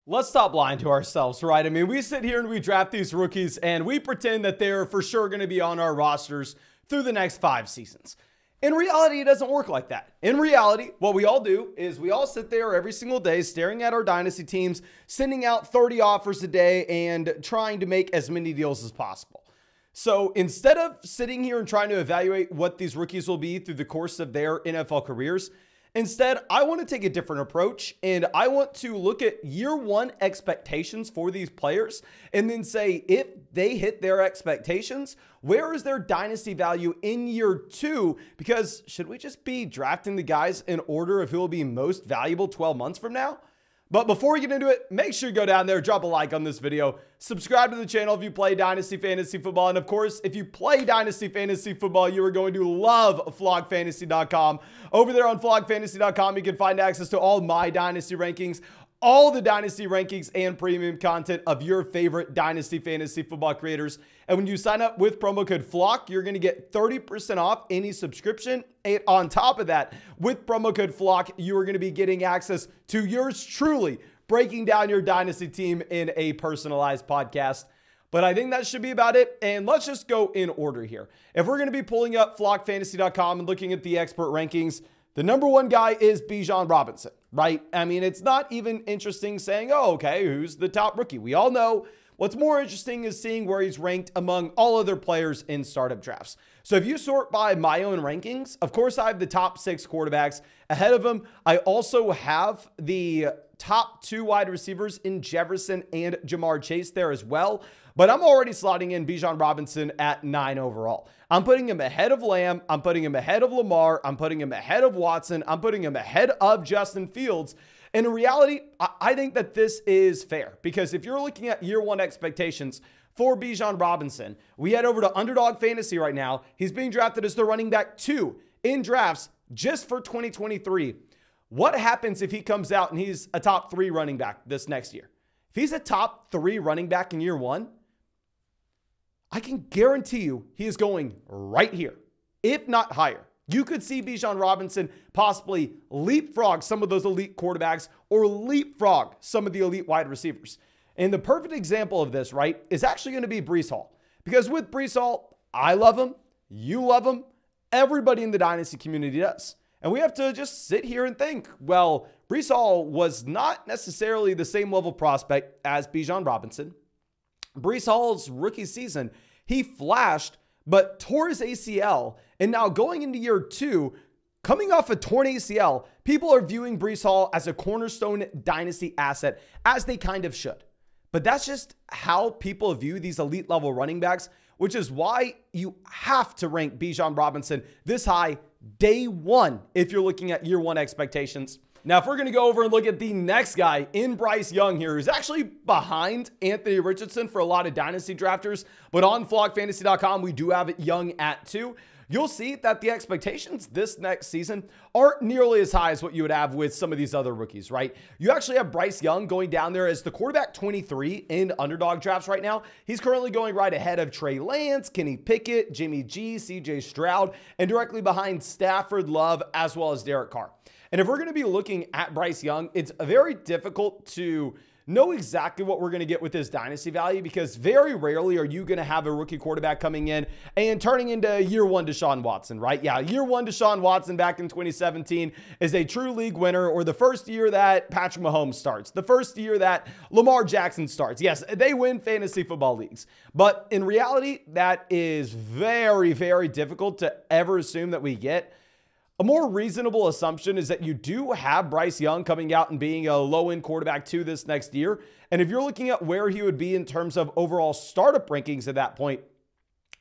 Let's stop lying to ourselves, right? I mean, we sit here and we draft these rookies and we pretend that they're for sure going to be on our rosters through the next 5 seasons. In reality, it doesn't work like that. In reality, what we all do is we all sit there every single day staring at our dynasty teams, sending out 30 offers a day and trying to make as many deals as possible. So instead of sitting here and trying to evaluate what these rookies will be through the course of their NFL careers, instead, I want to take a different approach, and I want to look at year one expectations for these players and then say, if they hit their expectations, where is their dynasty value in year two? Because should we just be drafting the guys in order of who will be most valuable 12 months from now? But before we get into it, make sure you go down there, drop a like on this video, subscribe to the channel if you play Dynasty Fantasy Football. And of course, if you play Dynasty Fantasy Football, you are going to love flogfantasy.com. Over there on flogfantasy.com, you can find access to all my Dynasty rankings, all the Dynasty rankings and premium content of your favorite Dynasty Fantasy Football creators. And when you sign up with promo code FLOCK, you're going to get 30% off any subscription. And on top of that, with promo code FLOCK, you are going to be getting access to yours truly breaking down your Dynasty team in a personalized podcast. But I think that should be about it. And let's just go in order here. If we're going to be pulling up flockfantasy.com and looking at the expert rankings, the number one guy is Bijan Robinson, right? I mean, it's not even interesting saying, oh, okay, who's the top rookie? We all know. What's more interesting is seeing where he's ranked among all other players in startup drafts. So if you sort by my own rankings, of course, I have the top 6 quarterbacks ahead of him. I also have the top 2 wide receivers in Jefferson and Jamar Chase there as well. But I'm already slotting in Bijan Robinson at 9 overall. I'm putting him ahead of Lamb. I'm putting him ahead of Lamar. I'm putting him ahead of Watson. I'm putting him ahead of Justin Fields. And in reality, I think that this is fair, because if you're looking at year one expectations for Bijan Robinson, we head over to Underdog Fantasy right now. He's being drafted as the running back 2 in drafts just for 2023. What happens if he comes out and he's a top 3 running back this next year? If he's a top 3 running back in year one, I can guarantee you he is going right here, if not higher. You could see Bijan Robinson possibly leapfrog some of those elite quarterbacks or leapfrog some of the elite wide receivers. And the perfect example of this, right, is actually going to be Bryce Hall. Because with Bryce Hall, I love him, you love him, everybody in the Dynasty community does. And we have to just sit here and think, well, Bryce Hall was not necessarily the same level prospect as Bijan Robinson. Bryce Hall's rookie season, he flashed, but tore his ACL. And now going into year 2, coming off a torn ACL, people are viewing Bryce Hall as a cornerstone dynasty asset, as they kind of should. But that's just how people view these elite level running backs, which is why you have to rank Bijan Robinson this high day one if you're looking at year one expectations. Now, if we're going to go over and look at the next guy in Bryce Young here, who's actually behind Anthony Richardson for a lot of dynasty drafters, but on flogfantasy.com, we do have it Young at 2. You'll see that the expectations this next season aren't nearly as high as what you would have with some of these other rookies, right? You actually have Bryce Young going down there as the quarterback 23 in underdog drafts right now. He's currently going right ahead of Trey Lance, Kenny Pickett, Jimmy G, CJ Stroud, and directly behind Stafford, Love, as well as Derek Carr. And if we're going to be looking at Bryce Young, it's very difficult to know exactly what we're going to get with his dynasty value, because very rarely are you going to have a rookie quarterback coming in and turning into year one Deshaun Watson, right? Yeah, year one Deshaun Watson back in 2017 is a true league winner, or the first year that Patrick Mahomes starts, the first year that Lamar Jackson starts. Yes, they win fantasy football leagues, but in reality, that is very, very difficult to ever assume that we get. A more reasonable assumption is that you do have Bryce Young coming out and being a low-end quarterback 2 this next year. And if you're looking at where he would be in terms of overall startup rankings at that point,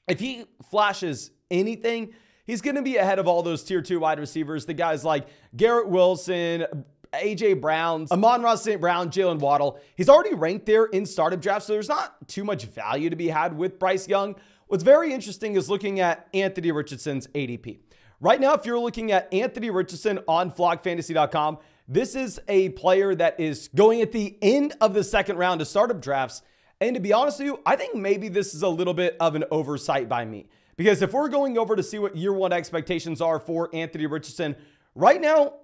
if he flashes anything, he's going to be ahead of all those tier 2 wide receivers, the guys like Garrett Wilson, A.J. Brown, Amon-Ra St. Brown, Jalen Waddle. He's already ranked there in startup drafts, so there's not too much value to be had with Bryce Young. What's very interesting is looking at Anthony Richardson's ADP. Right now, if you're looking at Anthony Richardson on flogfantasy.com, this is a player that is going at the end of the second round of startup drafts. And to be honest with you, I think maybe this is a little bit of an oversight by me. Because if we're going over to see what year one expectations are for Anthony Richardson, right now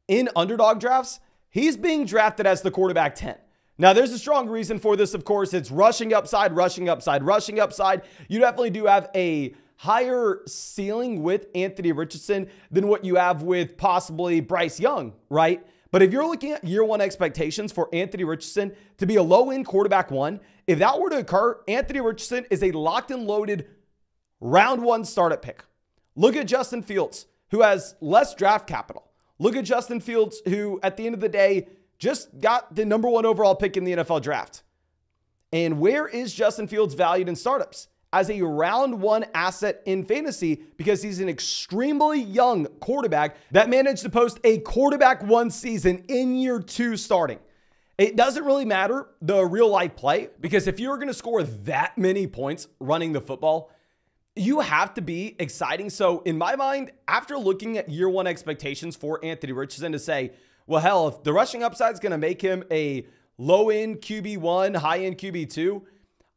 in underdog drafts, he's being drafted as the quarterback 10. Now, there's a strong reason for this, of course. It's rushing upside, rushing upside, rushing upside. You definitely do have a higher ceiling with Anthony Richardson than what you have with possibly Bryce Young, right? But if you're looking at year one expectations for Anthony Richardson to be a low-end quarterback one, if that were to occur, Anthony Richardson is a locked and loaded round one startup pick. Look at Justin Fields, who has less draft capital. Look at Justin Fields, who at the end of the day just got the number one overall pick in the NFL draft. And where is Justin Fields valued in startups? As a round one asset in fantasy, because he's an extremely young quarterback that managed to post a quarterback one season in year two starting. It doesn't really matter the real life play, because if you're going to score that many points running the football, you have to be exciting. So in my mind, after looking at year one expectations for Anthony Richardson to say, well, hell, if the rushing upside is going to make him a low-end QB1, high-end QB2,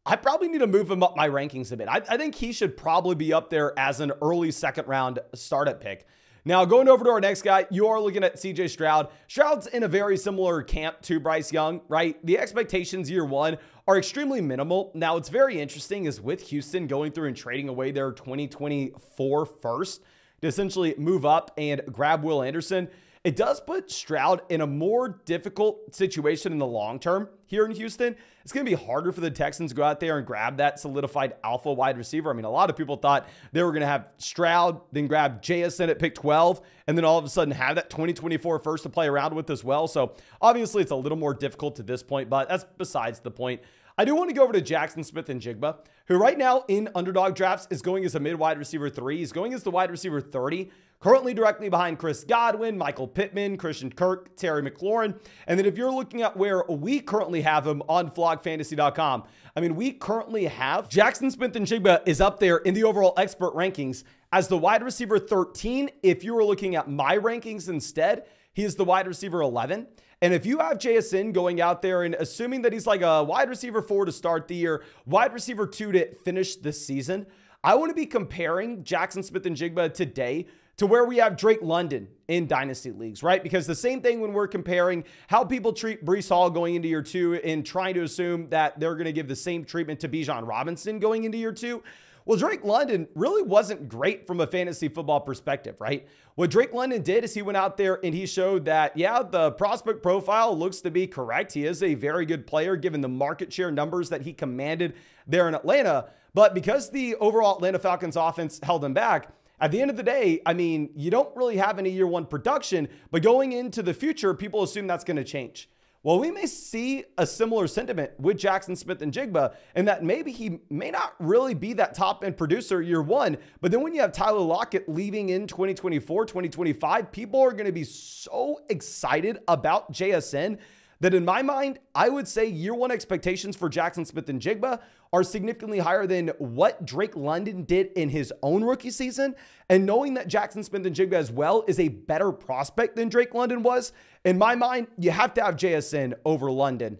I probably need to move him up my rankings a bit. I think he should probably be up there as an early second round startup pick. Now, going over to our next guy, you are looking at CJ Stroud. Stroud's in a very similar camp to Bryce Young, right? The expectations year one are extremely minimal. Now, what's very interesting is with Houston going through and trading away their 2024 first to essentially move up and grab Will Anderson, it does put Stroud in a more difficult situation in the long term here in Houston. It's going to be harder for the Texans to go out there and grab that solidified alpha wide receiver. I mean, a lot of people thought they were going to have Stroud, then grab JSN at pick 12, and then all of a sudden have that 2024 first to play around with as well. So obviously it's a little more difficult to this point, but that's besides the point. I do want to go over to Jackson Smith-Njigba, who right now in underdog drafts is going as a mid-wide receiver 3. He's going as the wide receiver 30, currently directly behind Chris Godwin, Michael Pittman, Christian Kirk, Terry McLaurin. And then if you're looking at where we currently have him on flogfantasy.com, I mean, we currently have Jackson Smith-Njigba is up there in the overall expert rankings as the wide receiver 13. If you were looking at my rankings instead, he is the wide receiver 11. And if you have JSN going out there and assuming that he's like a wide receiver 4 to start the year, wide receiver 2 to finish this season, I want to be comparing Jackson Smith-Njigba today to where we have Drake London in Dynasty leagues, right? Because the same thing when we're comparing how people treat Breece Hall going into year 2 and trying to assume that they're going to give the same treatment to Bijan Robinson going into year 2. Well, Drake London really wasn't great from a fantasy football perspective, right? What Drake London did is he went out there and he showed that, yeah, the prospect profile looks to be correct. He is a very good player given the market share numbers that he commanded there in Atlanta. But because the overall Atlanta Falcons offense held him back, at the end of the day, I mean, you don't really have any year one production, but going into the future, people assume that's going to change. Well, we may see a similar sentiment with Jackson Smith-Njigba in that maybe he may not really be that top-end producer year one, but then when you have Tyler Lockett leaving in 2024, 2025, people are going to be so excited about JSN that in my mind, I would say year one expectations for Jackson Smith-Njigba are significantly higher than what Drake London did in his own rookie season. And knowing that Jackson Smith-Njigba as well is a better prospect than Drake London was, in my mind, you have to have JSN over London.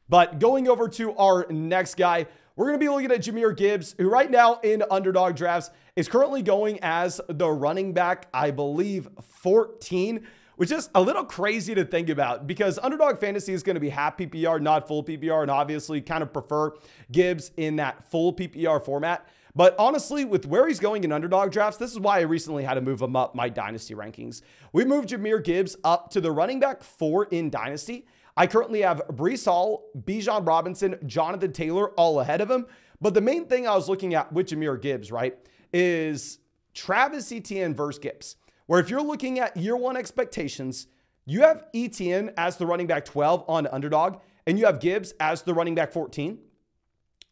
But going over to our next guy, we're going to be looking at Jamir Gibbs, who right now in underdog drafts is currently going as the running back, I believe, 14, which is a little crazy to think about because underdog fantasy is going to be half PPR, not full PPR, and obviously kind of prefer Gibbs in that full PPR format. But honestly, with where he's going in underdog drafts, this is why I recently had to move him up my Dynasty rankings. We moved Jamir Gibbs up to the running back 4 in Dynasty. I currently have Breece Hall, Bijan Robinson, Jonathan Taylor all ahead of him. But the main thing I was looking at with Jamir Gibbs, right, is Travis Etienne versus Gibbs. Where if you're looking at year one expectations, you have Etienne as the running back 12 on underdog, and you have Gibbs as the running back 14.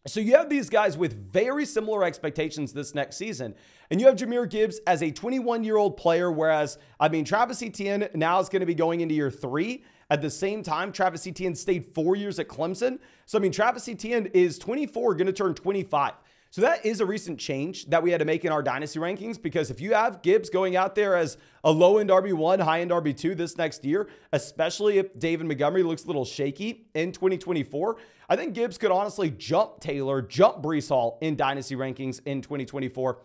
So you have these guys with very similar expectations this next season. And you have Jamir Gibbs as a 21-year-old player, whereas, I mean, Travis Etienne now is going to be going into year 3. At the same time, Travis Etienne stayed 4 years at Clemson. So, I mean, Travis Etienne is 24, going to turn 25. So that is a recent change that we had to make in our Dynasty rankings, because if you have Gibbs going out there as a low-end RB1, high-end RB2 this next year, especially if David Montgomery looks a little shaky in 2024, I think Gibbs could honestly jump Taylor, jump Breece Hall in Dynasty rankings in 2024.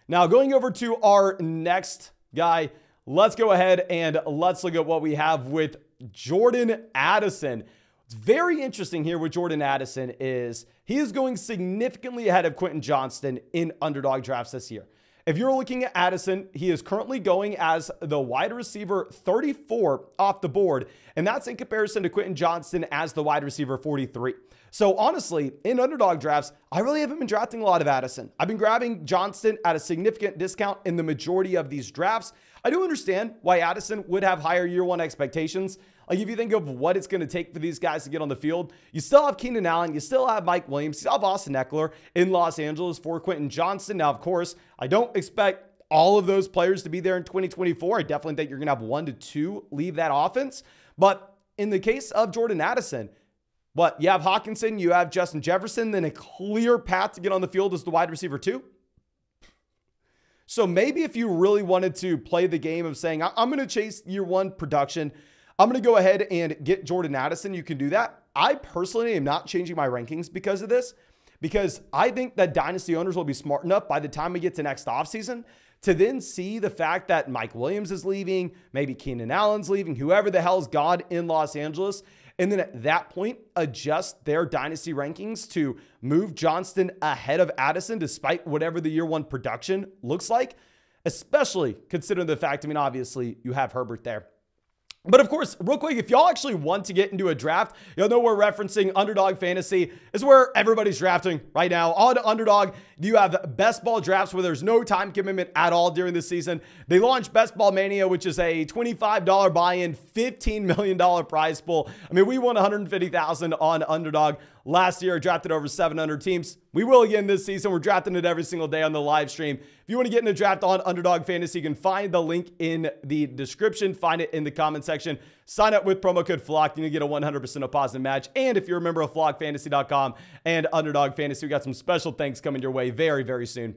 Now, going over to our next guy, let's go ahead and let's look at what we have with Jordan Addison. What's very interesting here with Jordan Addison is he is going significantly ahead of Quentin Johnston in underdog drafts this year. If you're looking at Addison, he is currently going as the wide receiver 34 off the board, and that's in comparison to Quentin Johnston as the wide receiver 43. So honestly, in underdog drafts, I really haven't been drafting a lot of Addison. I've been grabbing Johnston at a significant discount in the majority of these drafts. I do understand why Addison would have higher year one expectations. Like if you think of what it's going to take for these guys to get on the field, you still have Keenan Allen, you still have Mike Williams, you still have Austin Eckler in Los Angeles for Quentin Johnston. Now, of course, I don't expect all of those players to be there in 2024. I definitely think you're going to have 1 to 2 leave that offense. But in the case of Jordan Addison, you have Hawkinson, you have Justin Jefferson, then a clear path to get on the field as the wide receiver 2. So maybe if you really wanted to play the game of saying, I'm going to chase year one production, I'm going to go ahead and get Jordan Addison, you can do that. I personally am not changing my rankings because of this, because I think that dynasty owners will be smart enough by the time we get to next offseason to then see the fact that Mike Williams is leaving, maybe Keenan Allen's leaving, whoever the hell's God in Los Angeles. And then at that point, adjust their dynasty rankings to move Johnston ahead of Addison, despite whatever the year one production looks like, especially considering the fact, obviously you have Herbert there. But of course, real quick, if y'all actually want to get into a draft, you'll know we're referencing Underdog Fantasy. This is where everybody's drafting right now. On Underdog, you have best ball drafts where there's no time commitment at all during the season. They launched Best Ball Mania, which is a $25 buy-in, $15 million prize pool. We won $150,000 on Underdog last year, drafted over 700 teams. We will again this season. We're drafting it every single day on the live stream. If you want to get in a draft on Underdog Fantasy, you can find the link in the description. Find it in the comment section. Sign up with promo code FLOCK. You can get a 100% a positive match. And if you're a member of FlockFantasy.com and Underdog Fantasy, we got some special things coming your way very, very soon.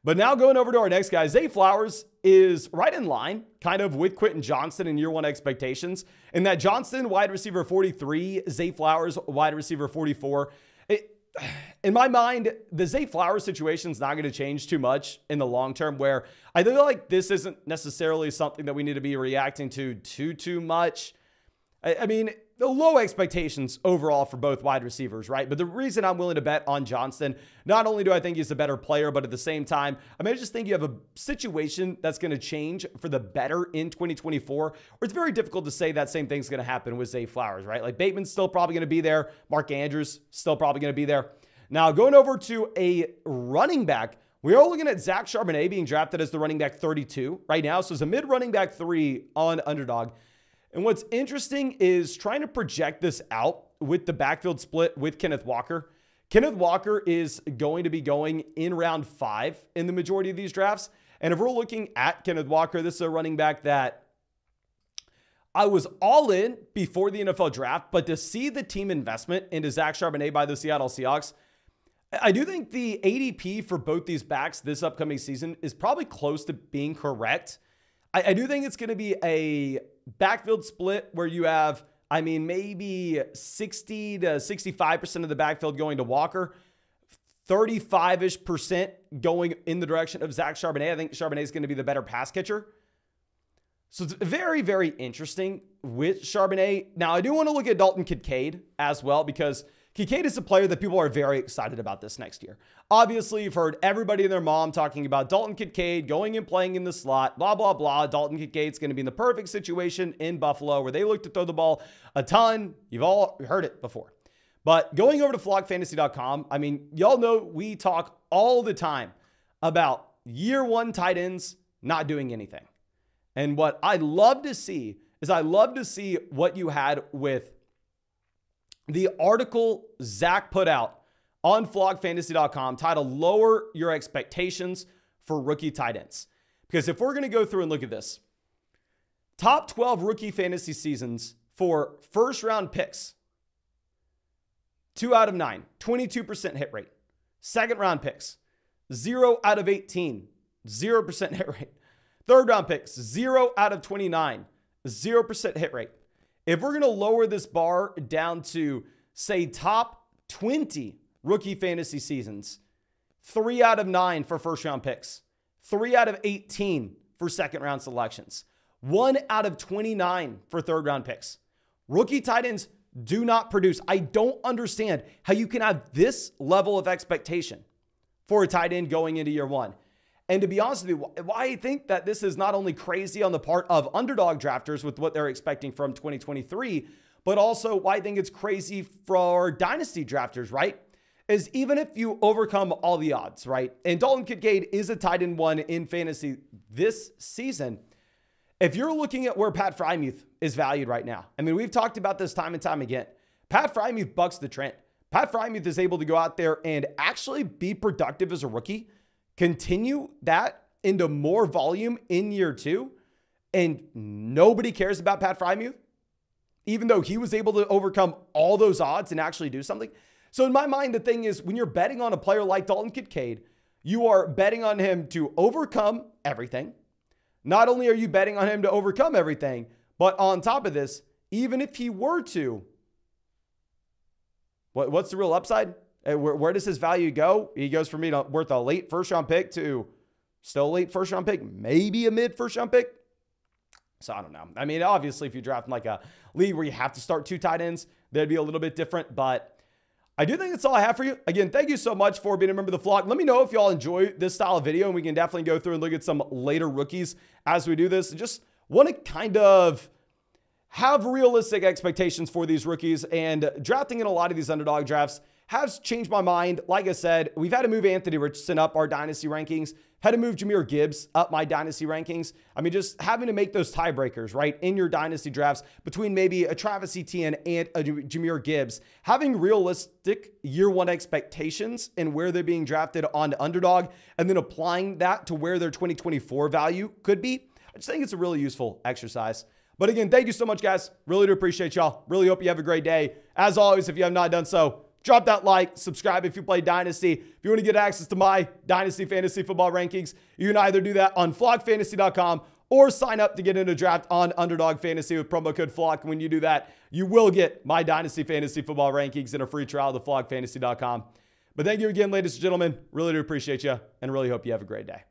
But now going over to our next guy, Zay Flowers is right in line kind of with Quentin Johnston in year one expectations. In that Johnston, wide receiver 43, Zay Flowers, wide receiver 44. In my mind, the Zay Flowers situation is not going to change too much in the long term, where I feel like this isn't necessarily something that we need to be reacting to too much. The low expectations overall for both wide receivers, right? But the reason I'm willing to bet on Johnston, not only do I think he's a better player, but at the same time, I just think you have a situation that's going to change for the better in 2024, where it's very difficult to say that same thing's going to happen with Zay Flowers, right? Like Bateman's still probably going to be there. Mark Andrews still probably going to be there. Now going over to a running back, we are looking at Zack Charbonnet being drafted as the running back 32 right now. So it's a mid running back 3 on Underdog. And what's interesting is trying to project this out with the backfield split with Kenneth Walker. Kenneth Walker is going to be going in round 5 in the majority of these drafts. And if we're looking at Kenneth Walker, this is a running back that I was all in before the NFL draft, but to see the team investment into Zack Charbonnet by the Seattle Seahawks, I do think the ADP for both these backs this upcoming season is probably close to being correct. I do think it's going to be a backfield split where you have, maybe 60 to 65% of the backfield going to Walker, 35-ish% going in the direction of Zack Charbonnet. I think Charbonnet is going to be the better pass catcher. So it's very, very interesting with Charbonnet. Now, I do want to look at Dalton Kincaid as well, because Kincaid is a player that people are very excited about this next year. Obviously, you've heard everybody and their mom talking about Dalton Kincaid going and playing in the slot, blah, blah, blah. Dalton Kincaid's going to be in the perfect situation in Buffalo where they look to throw the ball a ton. You've all heard it before. But going over to flockfantasy.com, y'all know we talk all the time about year one tight ends not doing anything. And what I love to see is what you had with the article Zach put out on flockfantasy.com titled Lower Your Expectations for Rookie Tight Ends. Because if we're going to go through and look at this, top 12 rookie fantasy seasons for first round picks, 2 out of 9, 22% hit rate. Second round picks, 0 out of 18, 0% hit rate. Third round picks, 0 out of 29, 0% hit rate. If we're going to lower this bar down to, say, top 20 rookie fantasy seasons, 3 out of 9 for first round picks, 3 out of 18 for second round selections, 1 out of 29 for third round picks. Rookie tight ends do not produce. I don't understand how you can have this level of expectation for a tight end going into year one. And to be honest with you, why I think that this is not only crazy on the part of underdog drafters with what they're expecting from 2023, but also why I think it's crazy for dynasty drafters, right? Is even if you overcome all the odds, right? And Dalton Kincaid is a tight end one in fantasy this season. If you're looking at where Pat Freiermuth is valued right now, I mean, we've talked about this time and time again. Pat Freiermuth bucks the trend. Pat Freiermuth is able to go out there and actually be productive as a rookie, continue that into more volume in year two, and nobody cares about Pat Freiermuth, even though he was able to overcome all those odds and actually do something. So in my mind, the thing is, when you're betting on a player like Dalton Kincaid, you are betting on him to overcome everything. Not only are you betting on him to overcome everything, but on top of this, even if he were to, what's the real upside? Where does his value go? He goes from being worth a late first-round pick to still a late first-round pick, maybe a mid-first-round pick. So I don't know. I mean, obviously, if you draft in like a league where you have to start two tight ends, that'd be a little bit different. But I do think that's all I have for you. Again, thank you so much for being a member of the flock. Let me know if y'all enjoy this style of video, and we can definitely go through and look at some later rookies as we do this. And just want to kind of have realistic expectations for these rookies, and drafting in a lot of these underdog drafts has changed my mind. Like I said, we've had to move Anthony Richardson up our dynasty rankings, had to move Jamir Gibbs up my dynasty rankings. I mean, just having to make those tiebreakers, right, in your dynasty drafts between maybe a Travis Etienne and a Jamir Gibbs, having realistic year one expectations and where they're being drafted on underdog, and then applying that to where their 2024 value could be. I just think it's a really useful exercise. But again, thank you so much, guys. Really do appreciate y'all. Really hope you have a great day. As always, if you have not done so, drop that like, subscribe if you play Dynasty. If you want to get access to my Dynasty Fantasy Football rankings, you can either do that on flockfantasy.com or sign up to get in a draft on Underdog Fantasy with promo code FLOCK. When you do that, you will get my Dynasty Fantasy Football rankings and a free trial to flockfantasy.com. But thank you again, ladies and gentlemen. Really do appreciate you, and really hope you have a great day.